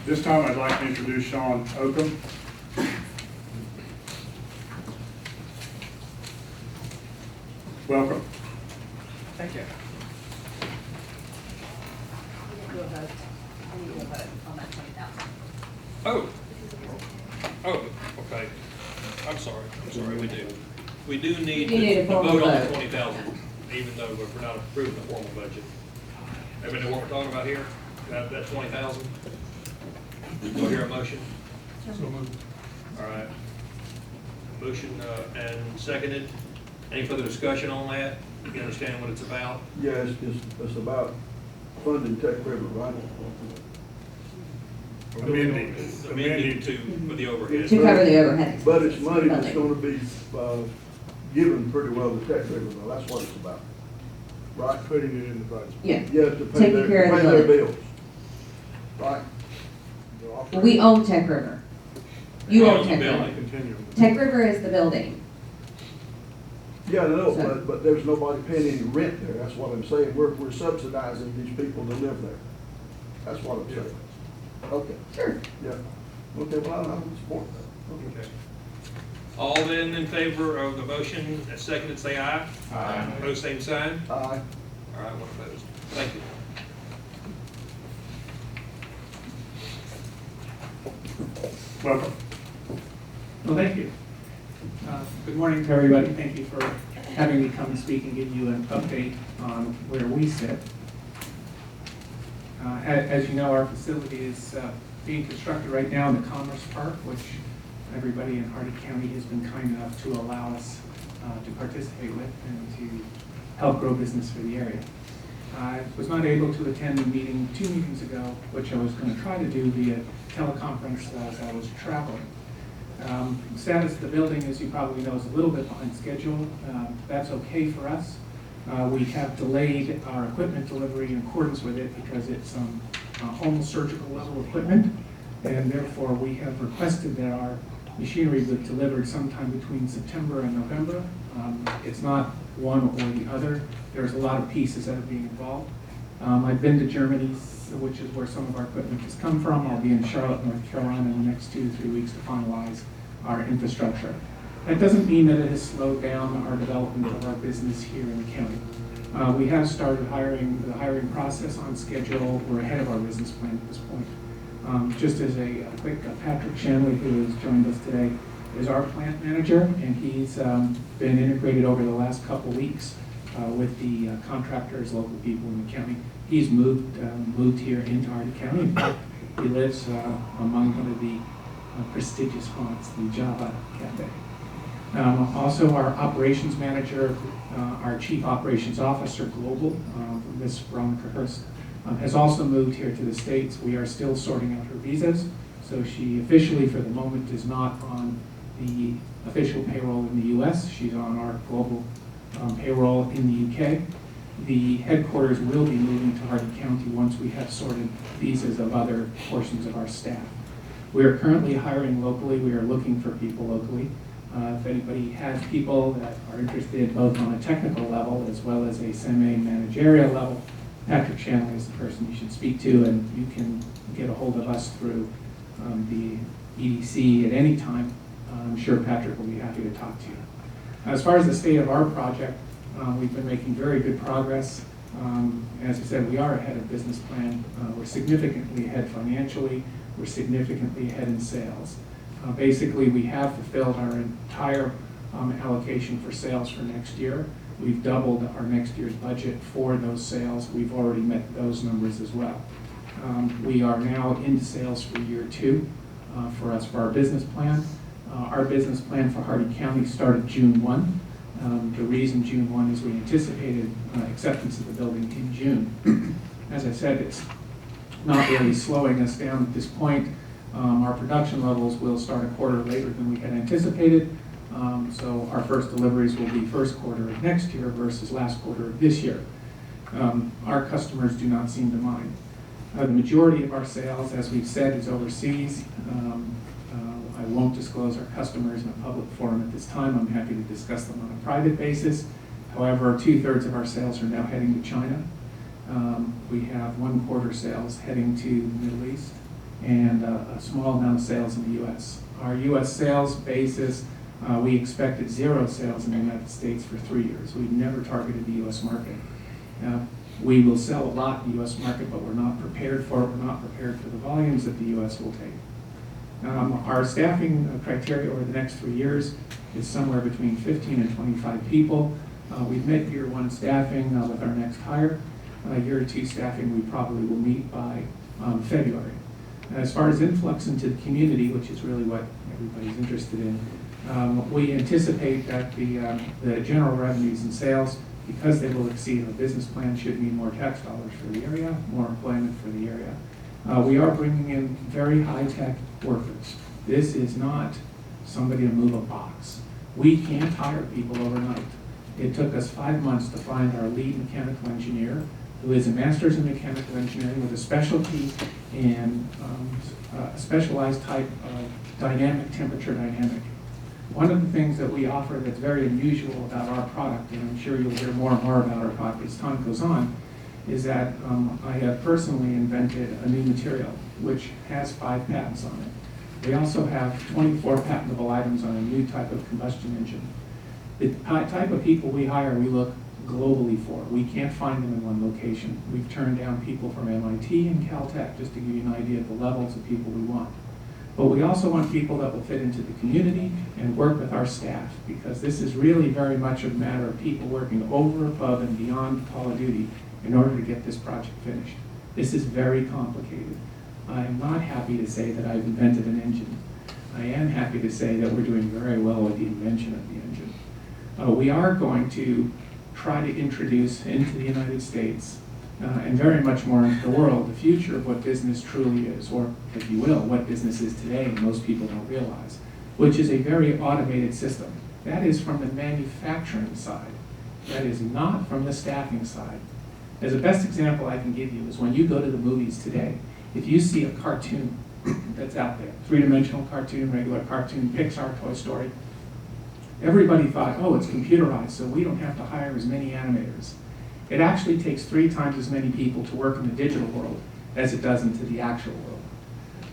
This time I'd like to introduce Sean Oakham. Welcome. Thank you. We didn't do a vote. We need to do a vote on that 20,000. Oh, okay. I'm sorry, we do. We do need You need a to formal vote on the vote. 20,000, even though we're not approving the formal budget. Everybody know what we're talking about here? That 20,000? Do I hear a motion? All right. Motion and seconded. Any further discussion on that? You understand what it's about? Yeah, it's about funding Tech River, right? Amending To, for the overhead. To cover the overhead. But it's money that's Funding. gonna be, given pretty well to Tech River, though, that's what it's about. Right? Putting it in the budget. Yeah, Yeah, to pay Taking their, care of pay the their building. bills. Right? we own Tech River. You We own own the Tech building. River. Continue. Tech River is the building. Yeah, I know, So- but there's nobody paying any rent there, that's what I'm saying. We're subsidizing these people to live there. That's what I'm saying. Okay, Sure. yeah. Okay, well, I would support that. Okay. All then in favor of the motion, seconded, say aye. Aye. Opposed, same sign. Aye. All right, one opposed. Thank you. Welcome. Well, thank you. Good morning to everybody. Thank you for having me come and speak and give you an update on where we sit. As you know, our facility is being constructed right now in the Commerce Park, which everybody in Hardy County has been kind enough to allow us to participate with and to help grow business for the area. I was not able to attend the meeting 2 meetings ago, which I was going to try to do via teleconference as I was traveling. Status of the building, as you probably know, is a little bit behind schedule. That's okay for us. We have delayed our equipment delivery in accordance with it because it's home surgical level equipment, and therefore we have requested that our machinery be delivered sometime between September and November. It's not one or the other. There's a lot of pieces that are being involved. I've been to Germany, which is where some of our equipment has come from. I'll be in Charlotte, North Carolina in the next 2 to 3 weeks to finalize our infrastructure. That doesn't mean that it has slowed down our development of our business here in the county. We have started the hiring process on schedule. We're ahead of our business plan at this point. Just as a quick, Patrick Shanley, who has joined us today, is our plant manager, and he's been integrated over the last couple weeks with the contractors, local people in the county. He's moved here into Hardy County. In fact, he lives among one of the prestigious haunts, the Java Cafe. Also, our operations manager, our chief operations officer, global, Ms. Veronica Hurst, has also moved here to the States. We are still sorting out her visas, so she officially, for the moment, is not on the official payroll in the U.S. She's on our global payroll in the UK. The headquarters will be moving to Hardy County once we have sorted visas of other portions of our staff. We are currently hiring locally. We are looking for people locally. If anybody has people that are interested both on a technical level as well as a semi-managerial level, Patrick Shanley is the person you should speak to, and you can get a hold of us through the EDC at any time. I'm sure Patrick will be happy to talk to you. As far as the state of our project, we've been making very good progress. As I said, we are ahead of business plan. We're significantly ahead financially. We're significantly ahead in sales. Basically, we have fulfilled our entire allocation for sales for next year. We've doubled our next year's budget for those sales. We've already met those numbers as well. We are now into sales for year 2 for our business plan. Our business plan for Hardy County started June 1. The reason June 1 is we anticipated acceptance of the building in June. As I said, it's not really slowing us down at this point. Our production levels will start a quarter later than we had anticipated. So our first deliveries will be first quarter of next year versus last quarter of this year. Our customers do not seem to mind. The majority of our sales, as we've said, is overseas. I won't disclose our customers in a public forum at this time. I'm happy to discuss them on a private basis. However, 2/3 of our sales are now heading to China. We have 1/4 sales heading to the Middle East, and a small amount of sales in the US. Our US sales basis, we expected 0 sales in the United States for 3 years. We've never targeted the US market. We will sell a lot in the US market, but we're not prepared for it. We're not prepared for the volumes that the US will take. Our staffing criteria over the next 3 years is somewhere between 15 and 25 people. We've met year 1 staffing with our next hire. Year 2 staffing we probably will meet by February. As far as influx into the community, which is really what everybody's interested in, we anticipate that the general revenues and sales, because they will exceed our business plan, should mean more tax dollars for the area, more employment for the area. We are bringing in very high-tech workers. This is not somebody to move a box. We can't hire people overnight. It took us 5 months to find our lead mechanical engineer, who is a master's in mechanical engineering with a specialty in a specialized type of dynamic, temperature dynamic. One of the things that we offer that's very unusual about our product, and I'm sure you'll hear more and more about our product as time goes on, is that I have personally invented a new material which has 5 patents on it. We also have 24 patentable items on a new type of combustion engine. The type of people we hire, we look globally for. We can't find them in one location. We've turned down people from MIT and Caltech, just to give you an idea of the levels of people we want. But we also want people that will fit into the community and work with our staff, because this is really very much a matter of people working over, above, and beyond Call of Duty in order to get this project finished. This is very complicated. I am not happy to say that I've invented an engine. I am happy to say that we're doing very well with the invention of the engine. We are going to try to introduce into the United States and very much more into the world the future of what business truly is, or if you will, what business is today and most people don't realize, which is a very automated system. That is from the manufacturing side. That is not from the staffing side. As the best example I can give you is when you go to the movies today, if you see a cartoon that's out there, 3-dimensional cartoon, regular cartoon, Pixar, Toy Story, everybody thought, oh, it's computerized, so we don't have to hire as many animators. It actually takes 3 times as many people to work in the digital world as it does into the actual world.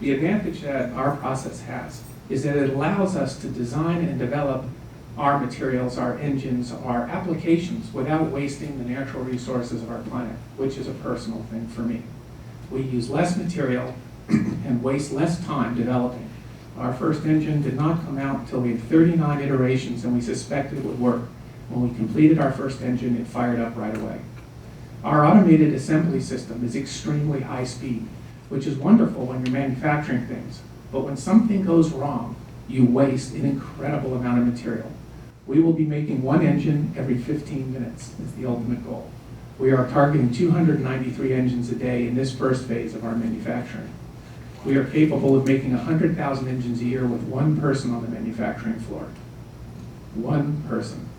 The advantage that our process has is that it allows us to design and develop our materials, our engines, our applications without wasting the natural resources of our planet, which is a personal thing for me. We use less material and waste less time developing. Our first engine did not come out until we had 39 iterations and we suspected it would work. When we completed our first engine, it fired up right away. Our automated assembly system is extremely high speed, which is wonderful when you're manufacturing things. But when something goes wrong, you waste an incredible amount of material. We will be making 1 engine every 15 minutes is the ultimate goal. We are targeting 293 engines a day in this first phase of our manufacturing. We are capable of making 100,000 engines a year with 1 person on the manufacturing floor. 1 person.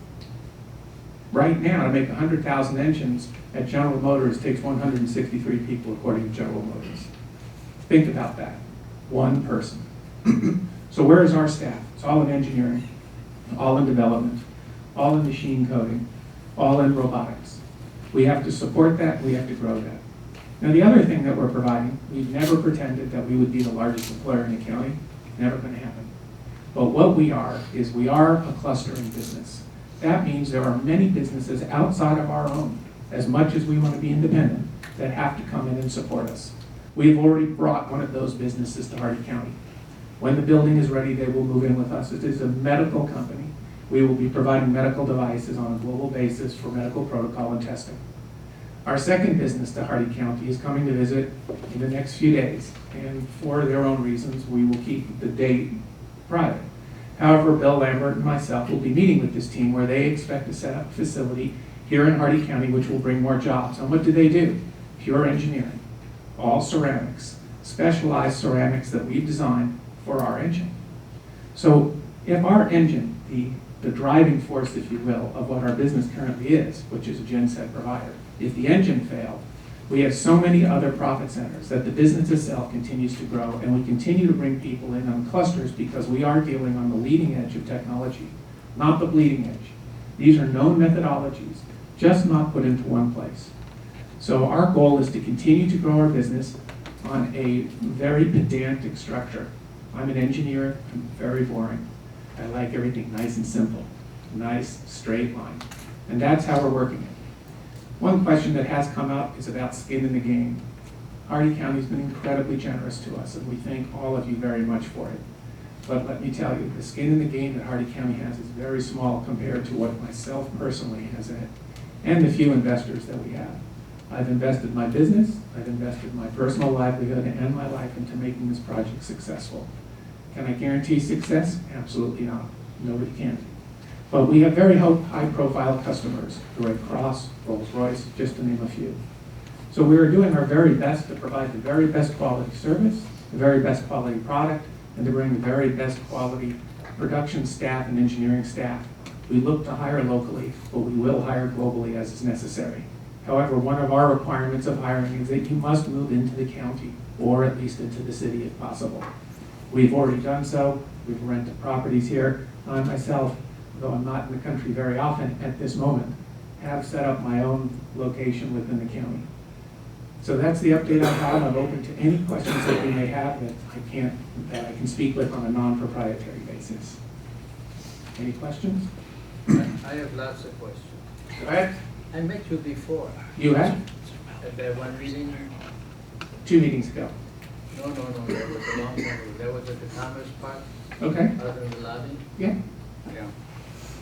Right now, to make 100,000 engines at General Motors takes 163 people, according to General Motors. Think about that. 1 person. So where is our staff? It's all in engineering, all in development, all in machine coding, all in robotics. We have to support that, we have to grow that. Now the other thing that we're providing, we've never pretended that we would be the largest employer in the county. Never going to happen. But what we are is we are a clustering business. That means there are many businesses outside of our own, as much as we want to be independent, that have to come in and support us. We've already brought one of those businesses to Hardy County. When the building is ready, they will move in with us. It is a medical company. We will be providing medical devices on a global basis for medical protocol and testing. Our second business to Hardy County is coming to visit in the next few days, and for their own reasons, we will keep the date private. However, Bill Lambert and myself will be meeting with this team where they expect to set up a facility here in Hardy County which will bring more jobs. And what do? Pure engineering, all ceramics, specialized ceramics that we've designed for our engine. So if our engine, the driving force, if you will, of what our business currently is, which is a genset provider, if the engine failed, we have so many other profit centers that the business itself continues to grow, and we continue to bring people in on clusters because we are dealing on the leading edge of technology, not the bleeding edge. These are known methodologies, just not put into one place. So our goal is to continue to grow our business. on a very pedantic structure. I'm an engineer, I'm very boring. I like everything nice and simple, nice, straight line. And that's how we're working it. One question that has come up is about skin in the game. Hardy County's been incredibly generous to us, and we thank all of you very much for it. But let me tell you, the skin in the game that Hardy County has is very small compared to what myself personally has in it, and the few investors that we have. I've invested my business, I've invested my personal livelihood and my life into making this project successful. Can I guarantee success? Absolutely not. Nobody can. But we have very high-profile customers, the Red Cross, Rolls-Royce, just to name a few. So we are doing our very best to provide the very best quality service, the very best quality product, and to bring the very best quality production staff and engineering staff. We look to hire locally, but we will hire globally as is necessary. However, one of our requirements of hiring is that you must move into the county, or at least into the city if possible. We've already done so. We've rented properties here. I myself, though I'm not in the country very often at this moment, have set up my own location within the county. So that's the update I have. I'm open to any questions that you may have that I can speak with on a non-proprietary basis. Any questions? I have lots of questions. Go ahead. I met you before You have? at that one meeting. 2 meetings ago. No, that was a long time ago. That was at the Commerce Park, Okay. out in the lobby. Yeah. Yeah.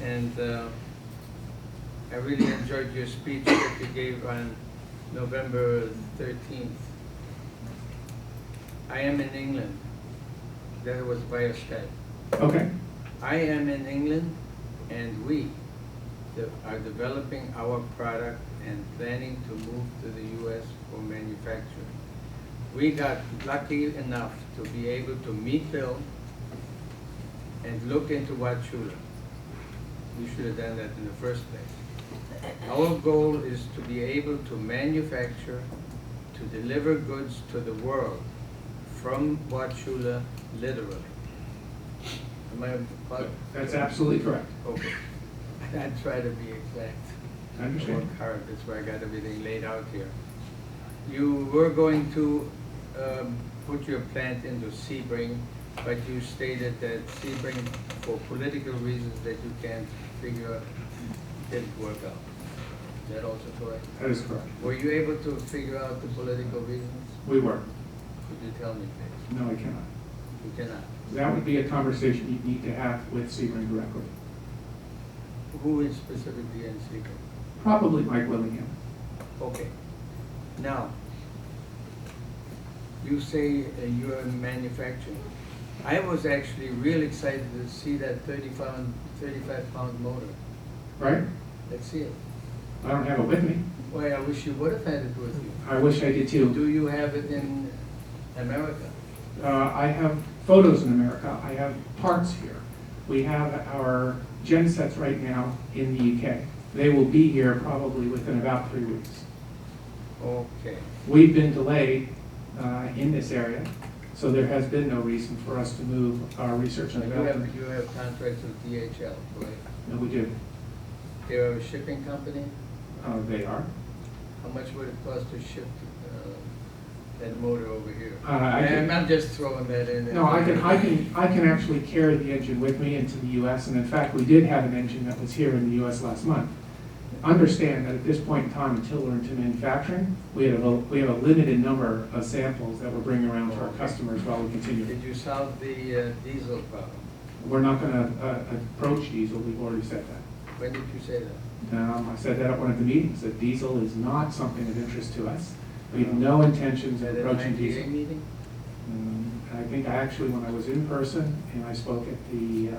And I really enjoyed your speech that you gave on November 13th. I am in England. That was via Skype. Okay. I am in England, and we are developing our product and planning to move to the U.S. for manufacturing. We got lucky enough to be able to meet Bill and look into Wauchula. We should have done that in the first place. Our goal is to be able to manufacture, to deliver goods to the world from Wauchula, literally. Am I? That's absolutely correct. Okay. I try to be exact. I understand. Work hard, that's why I got everything laid out here. You were going to put your plant into Sebring, but you stated that Sebring, for political reasons that you can't figure out, didn't work out. Is that also correct? That is correct. Were you able to figure out the political reasons? We were. Could you tell me, please? No, I cannot. You cannot. That would be a conversation you'd need to have with Sebring directly. Who is specifically in Sebring? Probably Mike Willingham. Okay. Now, you say you're in manufacturing. I was actually real excited to see that 35-pound motor. Right? Let's see it. I don't have it with me. Why, I wish you would have had it with you. I wish I did too. Do you have it in America? I have photos in America. I have parts here. We have our gen sets right now in the UK. They will be here probably within about 3 weeks. Okay. We've been delayed in this area, so there has been no reason for us to move our research and development. You have contracts with DHL, correct? No, we do. They're a shipping company? They are. How much would it cost to ship that motor over here? I can- I'm just throwing that in there. No, I can actually carry the engine with me into the US, and in fact, we did have an engine that was here in the US last month. Understand that at this point in time, until we're into manufacturing, we have a limited number of samples that we're bringing around to our customers while we continue. Did you solve the diesel problem? We're not gonna approach diesel, we've already said that. When did you say that? I said that at one of the meetings, that diesel is not something of interest to us. We have no intentions of At the approaching 98 diesel. meeting? I think when I was in person, and I spoke at the,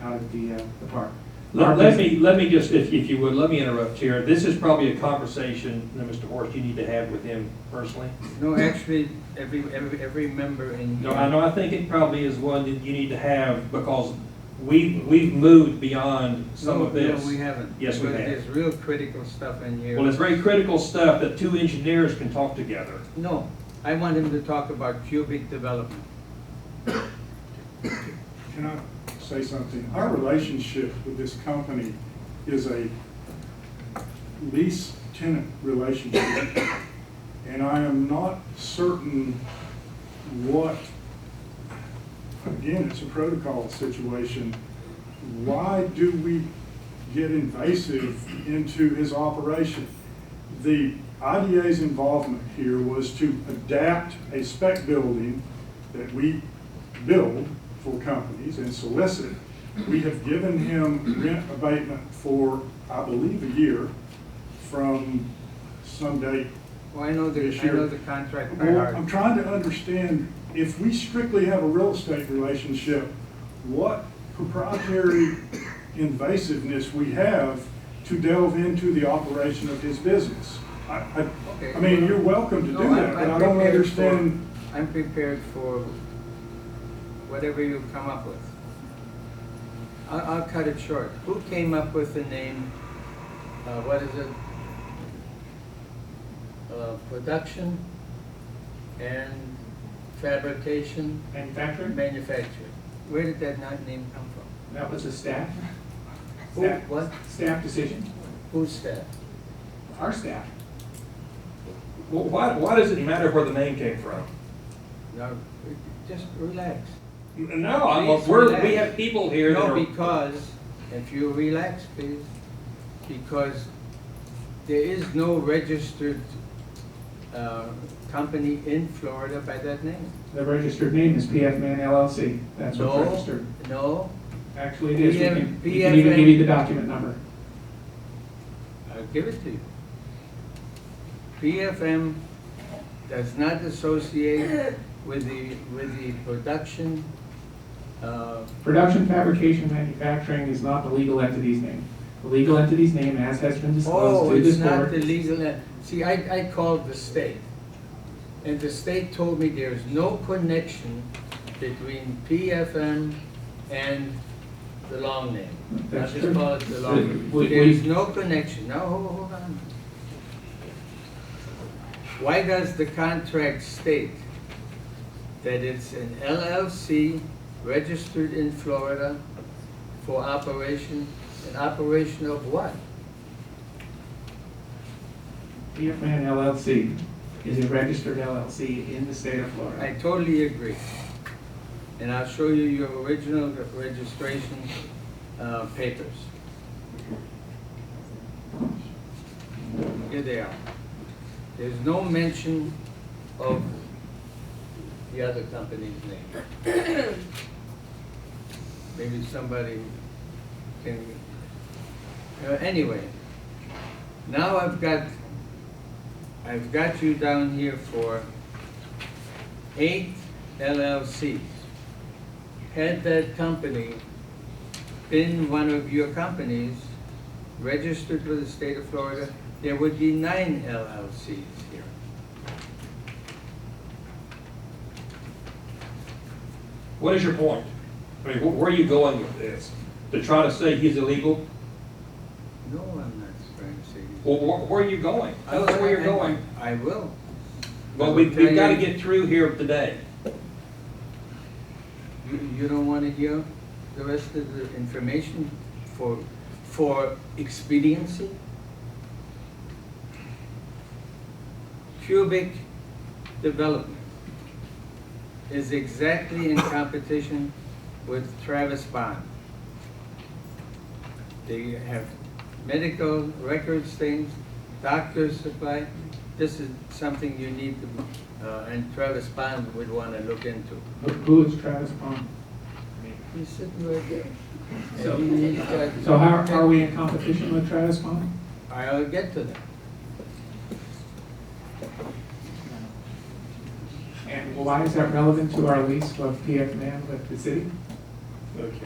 out at the park. Let me just, if you would, let me interrupt here. This is probably a conversation that Mr. Horst, you need to have with him personally. No, actually, every member in. No, I know, I think it probably is one that you need to have, because we've moved beyond some of this. No, we haven't. Yes, we Because have. There's real critical stuff in here. Well, it's very critical stuff that two engineers can talk together. No, I want him to talk about cubic development. Can I say something? Our relationship with this company is a lease-tenant relationship. And I am not certain what, again, it's a protocol situation. Why do we get invasive into his operation? The IDA's involvement here was to adapt a spec building that we build for companies and solicit. We have given him rent abatement for, I believe, a year from some date. Well, I know this I year. know the contract by Well, heart. I'm trying to understand, if we strictly have a real estate relationship, what proprietary invasiveness we have to delve into the operation of his business. Okay. I mean, you're welcome to No, do that, but I don't prepared understand. I'm prepared for whatever you come up with. I'll cut it short. Who came up with the name, what is it? Production and fabrication, Manufacturing, manufacturing. Where did that name come from? that was a staff. Who, Staff- what? Staff decision, Whose staff? our staff. Well, why does it matter where the name came from? No, just relax. No, Please we relax. have people here that No, are. because, if you relax, please, because there is no registered company in Florida by that name. The registered name is PF Man LLC. That's what's No, registered. no, Actually, it is. PM We can even give you the document number. I'll give it to you. PFM does not associate with the production, Production, fabrication, manufacturing is not the legal entity's name. The legal entity's name, as has been disclosed oh, to this it's not board. the legal, see, I called the state, and the state told me there's no connection between PFM and the long name. I'll That's just true. call it the long name. We- There's no connection. Now, hold on. Why does the contract state that it's an LLC registered in Florida for operation, an operation of what? PF Man LLC is a registered LLC in the state of I Florida. totally agree. And I'll show you your original registration papers. Here they are. There's no mention of the other company's name. Maybe somebody can, anyway. Now I've got you down here for 8 LLCs. Had that company been one of your companies registered with the state of Florida, there would be 9 LLCs here. What is your point? I mean, where are you going with this? To try to say he's illegal? No, I'm not trying to say. Well, where are you going? Tell us where you're going. I will. Well, I we've will tell got to you- get through here today. You don't want to hear the rest of the information for expediency? Cubic Development is exactly in competition with Travis Bond. They have medical records things, doctor's supply. This is something you need to, and Travis Bond would want to look into. Who is Travis Pond? He's sitting right there. So- And he's got- So how are we in competition with Travis Pond? I'll get to that. And why is that relevant to our lease of PF Man with the city? Okay.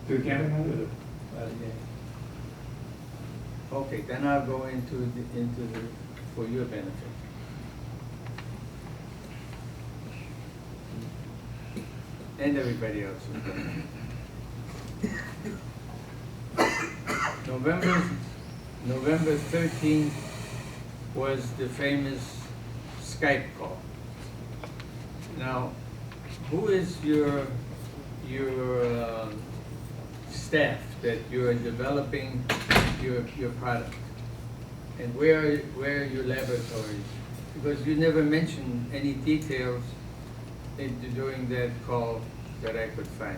To the county matter? Okay, then I'll go into for your benefit. And everybody else. November 13th was the famous Skype call. Now, who is your staff that you're developing your product? And where are your laboratories because you never mentioned any details during that call that I could find.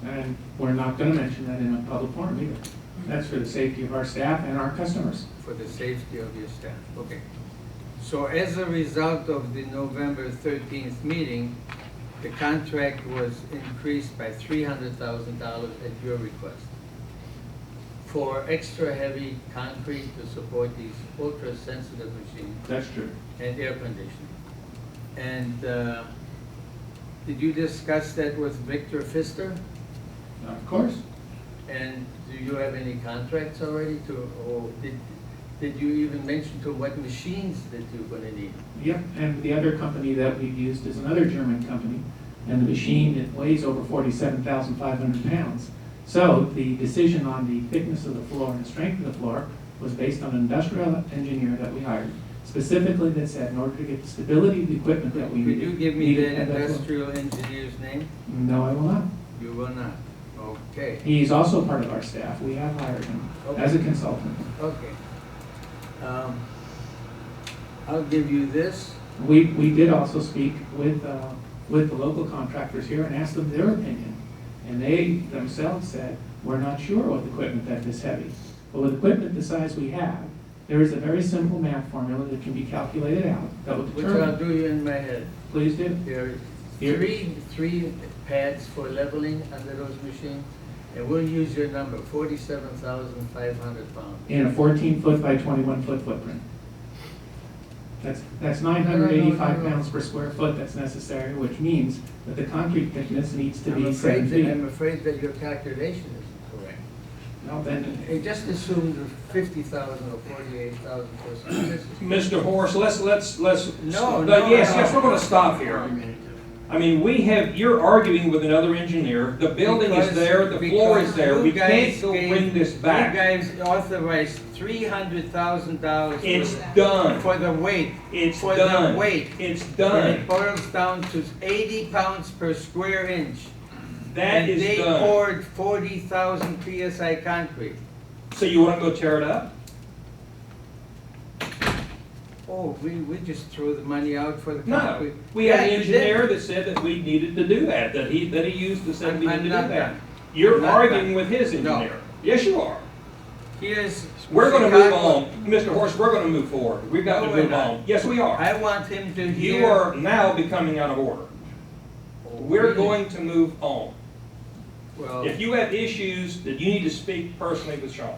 And we're not gonna mention that in a public forum either. That's for the safety of our staff and our customers. For the safety of your staff, okay. So as a result of the November 13th meeting, the contract was increased by $300,000 at your request for extra heavy concrete to support these ultra-sensitive machines That's true. and air conditioning. And did you discuss that with Victor Pfister? Of course. And do you have any contracts already to, or did you even mention to what machines that you're gonna need? Yep, and the other company that we've used is another German company, and the machine, it weighs over 47,500 pounds. So the decision on the thickness of the floor and the strength of the floor was based on an industrial engineer that we hired, specifically that said in order to get the stability of the equipment that we Could needed. you give me needed that at floor. industrial engineer's name? No, I will not. You will not. Okay, He's also part of our staff. We have hired him as a consultant. okay. I'll give you this. We did also speak with the local contractors here and asked them their opinion. And they themselves said, we're not sure with equipment that this heavy. But with equipment the size we have, there is a very simple math formula that can be calculated out that will Which I'll determine. do you in my head. Please do. There are Here. three pads for leveling under those machines, and we'll use your number, 47,500 pounds. In a 14-foot by 21-foot footprint. That's 985 No. pounds per square foot that's necessary, which means that the concrete thickness needs to I'm be 7 afraid feet. that, I'm afraid that your calculation isn't correct. Well, then, It just assumed 50,000 or 48,000 for simplicity. Mr. Horace, let's. No, Yes, we're gonna stop here. I mean, you're arguing with another engineer, the building is there, the floor is there, we can't go bring this You back. guys authorized $300,000. It's done, For the weight. it's For done, the weight. it's And done, it boils down to 80 pounds per square inch. that And is they done. poured 40,000 PSI concrete. So you wanna go tear it up? Oh, we just throw the money out for the No, concrete. we had Yeah, an you engineer did. that said that we needed to do that, that he used to say we I'm needed to do not that. done. You're I'm not arguing done. with his No. engineer. Yes, you are. Here's. We're gonna move Chicago. on. Mr. Horst, we're gonna move forward. We've got No, to we're move not. on. Yes, we are. I want him to hear. You are now becoming out of order. We're Really? going to move on. Well, If you have issues, that you need to speak personally with Sean.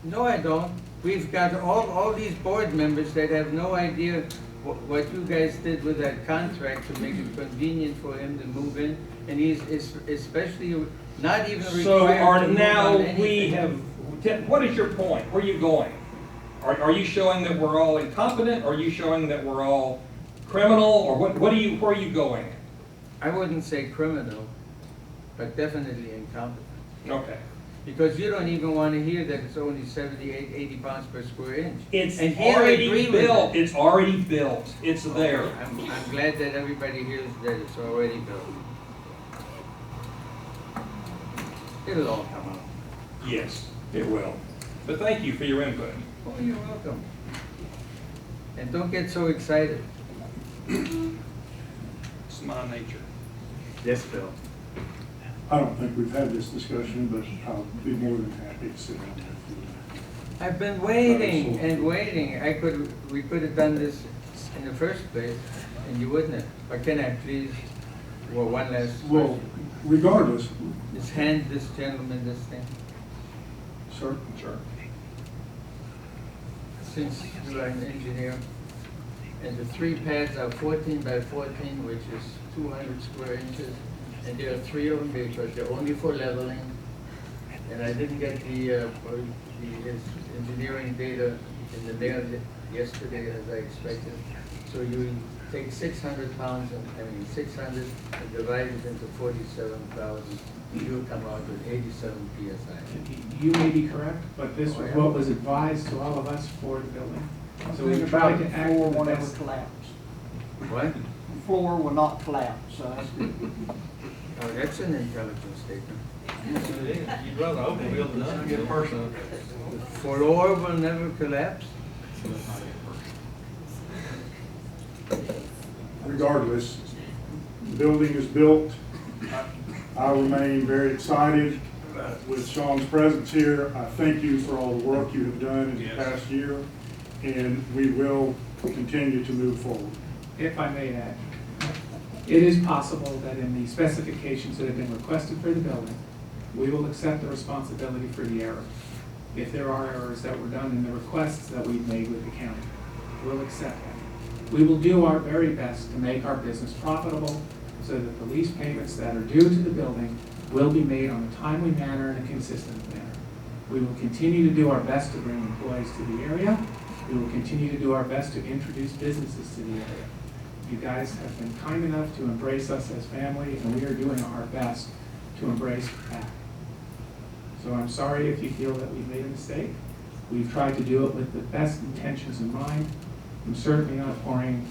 no, I don't. We've got all these board members that have no idea what you guys did with that contract to make it convenient for him to move in. And he's especially not even So required to move now on we anything. have, what is your point? Where are you going? Are you showing that we're all incompetent? Are you showing that we're all criminal? Or where are you going? I wouldn't say criminal, but definitely incompetent. Okay. Because you don't even want to hear that it's only 78, 80 pounds per square inch. It's And he'll already agree with built. it. It's already built. It's there. I'm glad that everybody hears that it's already built. It'll all come out. Yes, it will. But thank you for your input. Oh, you're welcome. And don't get so excited. It's my nature. Yes, Bill. I don't think we've had this discussion, but I'll be more than happy to sit down with you. I've been waiting and waiting. We could have done this in the first place, and you wouldn't have. Or can I please, well, one last Well, question. regardless, Just hand this gentleman this thing. sir, Sure. Since you are an engineer, and the three pads are 14 by 14, which is 200 square inches, and there are three of them because they're only for leveling. And I didn't get his engineering data in the mail yesterday as I expected. So you take 600 pounds, 600 and divide it into 47,000, you'll come out with 87 PSI. you may be correct, but this was what was advised to all of us for the building. So we Think tried about to the act floor in the won't ever best. collapse. What? The floor will not collapse, so that's good. Oh, that's an intelligent statement. You'd rather overbuild than underbuild. Personal. The floor will never collapse? regardless, the building is built. I remain very excited with Sean's presence here. I thank you for all the work you have done in the Yes. past year, and we will continue to move forward. If I may add, it is possible that in the specifications that have been requested for the building, we will accept the responsibility for the error. If there are errors that were done in the requests that we've made with the county, we'll accept that. We will do our very best to make our business profitable so that the lease payments that are due to the building will be made on a timely manner and a consistent manner. We will continue to do our best to bring employees to the area. We will continue to do our best to introduce businesses to the area. You guys have been kind enough to embrace us as family, and we are doing our best to embrace back. So I'm sorry if you feel that we've made a mistake. We've tried to do it with the best intentions in mind. I'm certainly not pouring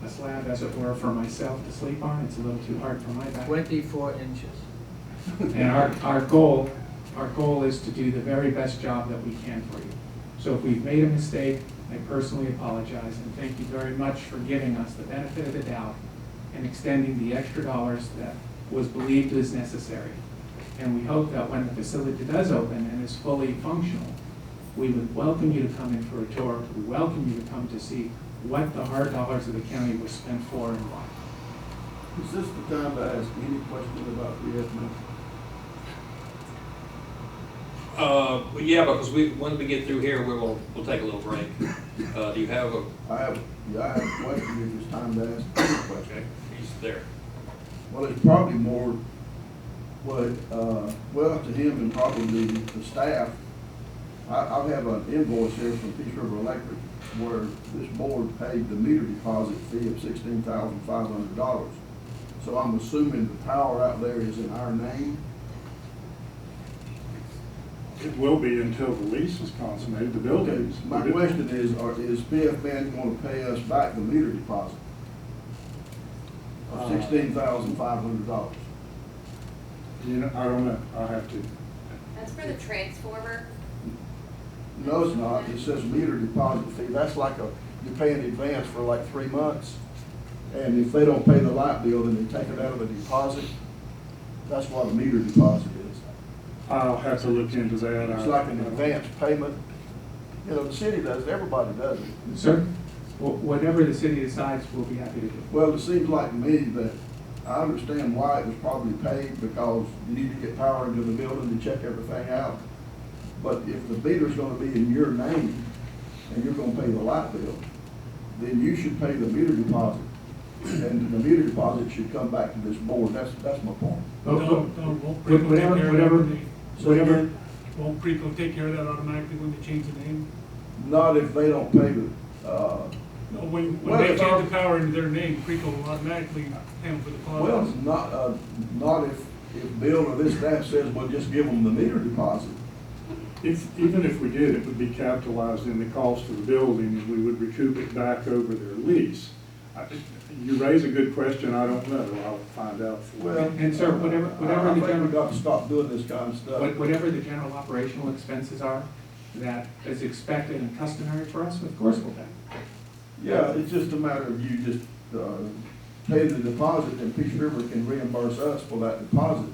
a slab, as it were, for myself to sleep on. It's a little too hard for my back. 24 inches. And our goal is to do the very best job that we can for you. So if we've made a mistake, I personally apologize, and thank you very much for giving us the benefit of the doubt and extending the extra dollars that was believed is necessary. And we hope that when the facility does open and is fully functional, we would welcome you to come in for a tour. We welcome you to come to see what the hard dollars of the county was spent for and why. Is this the time to ask any question about the estimate? Yeah, because when we get through here, we'll take a little break. Do you have a, I have a question, if it's time to ask any question. okay, he's there. Well, it's probably more, well, to him and probably the staff. I have an invoice here from Peace River Electric where this board paid the meter deposit fee of $16,500. So I'm assuming the power out there is in our name. It will be until the lease is consummated, the building. My question is PF Band going to pay us back the meter deposit of $16,500? You know, I don't know, I'll have to. That's for the transformer. No, it's not. It says meter deposit fee. That's like you pay in advance for like 3 months. And if they don't pay the light bill, then they take it out of the deposit. That's what a meter deposit is. I'll have to look into that. It's like an advance payment. You know, the city does it, everybody does it. Sir, whatever the city decides, we'll be happy to do. Well, it seems like to me that I understand why it was probably paid, because you need to get power into the building to check everything out. But if the meter's gonna be in your name and you're gonna pay the light bill, then you should pay the meter deposit. And the meter deposit should come back to this board. That's my point. Won't Preco take care of that? Whatever. Won't Preco take care of that automatically when they change the name? Not if they don't pay the, No, when Well, they if change our- the power into their name, Preco will automatically handle for the well, clause. not if Bill or this staff says, well, just give them the meter deposit. Even if we did, it would be capitalized in the cost of the building, and we would recoup it back over their lease. You raise a good question, I don't know, I'll find out for you. Well, And sir, whatever I the think general. we've got to stop doing this kind of stuff. Whatever the general operational expenses are that is expected and customary for us, of course we'll pay. Yeah, it's just a matter of you just pay the deposit, and Peace River can reimburse us for that deposit,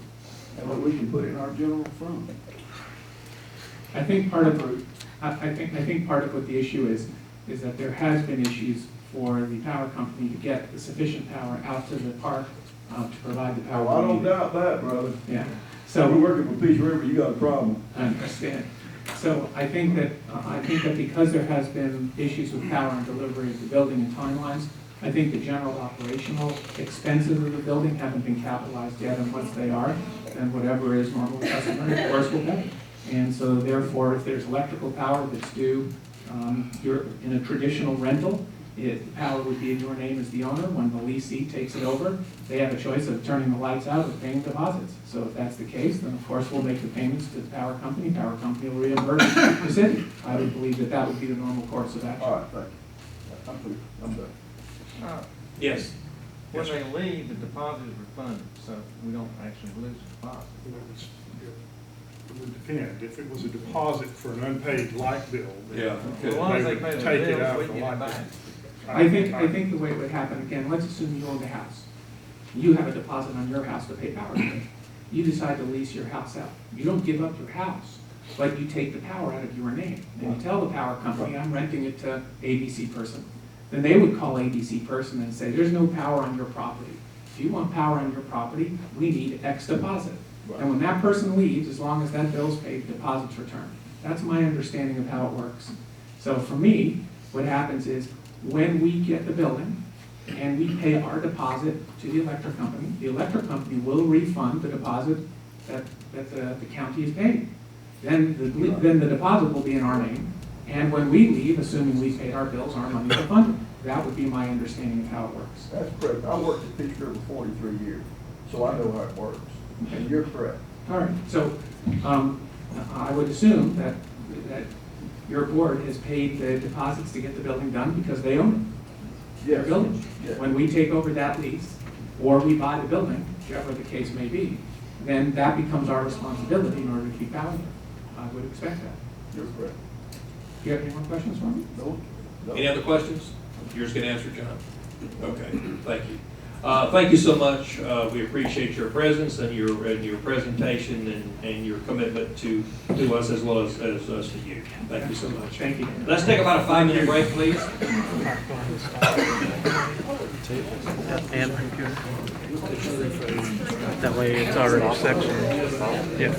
and then we can put it in our general fund. I think part of, I think part of what the issue is that there has been issues for the power company to get the sufficient power out to the park to provide the power. Oh, I we don't need. doubt that, brother. Yeah, So we're so, working for Peace River, you got a problem. I understand. So I think that because there has been issues with power and delivery of the building and timelines, I think the general operational expenses of the building haven't been capitalized yet, and once they are, then whatever is normally customary, of course, will pay. And so therefore, if there's electrical power that's due, you're in a traditional rental, the power would be in your name as the owner. When the leasee takes it over, they have a choice of turning the lights out or paying deposits. So if that's the case, then of course we'll make the payments to the power company. Power company will reimburse the city. I would believe that that would be the normal course of action. All right, thank you. I'm through. I'm done. Yes. When they leave, the deposit is refunded, so we don't actually lose the deposit. It would depend, if it was a deposit for an unpaid light bill. then Yeah. As long as they pay the would take it bills, out we of the get it light back. bill. I think the way it would happen, again, let's assume you own the house. You have a deposit on your house to pay power bill. You decide to lease your house out. You don't give up your house, but you take the power out of your name. And you tell the power company, I'm renting it to ABC person. Then they would call ABC person and say, there's no power on your property. If you want power on your property, we need X deposit. And when that person leaves, as long as that bill's paid, the deposit's returned. That's my understanding of how it works. So for me, what happens is, when we get the building and we pay our deposit to the electric company will refund the deposit that the county has paid. Then the deposit will be in our name, and when we leave, assuming we paid our bills, our money is refunded. That would be my understanding of how it works. That's correct. I worked at Peach River 43 years, so I know how it works. And you're correct. All right, so I would assume that your board has paid the deposits to get the building done because they own it. Their building. Yes. When we take over that lease, or we buy the building, whichever the case may be, then that becomes our responsibility in order to keep power there. I would expect that. You're correct. Do you have any more questions for me? No. Any other questions? Yours get answered, John? Okay, thank you. Thank you so much. We appreciate your presence and your presentation and your commitment to us as well as us to you. Thank you so much. Thank you. Let's take about a 5-minute break, please. And that way it's already sectioned. Yeah.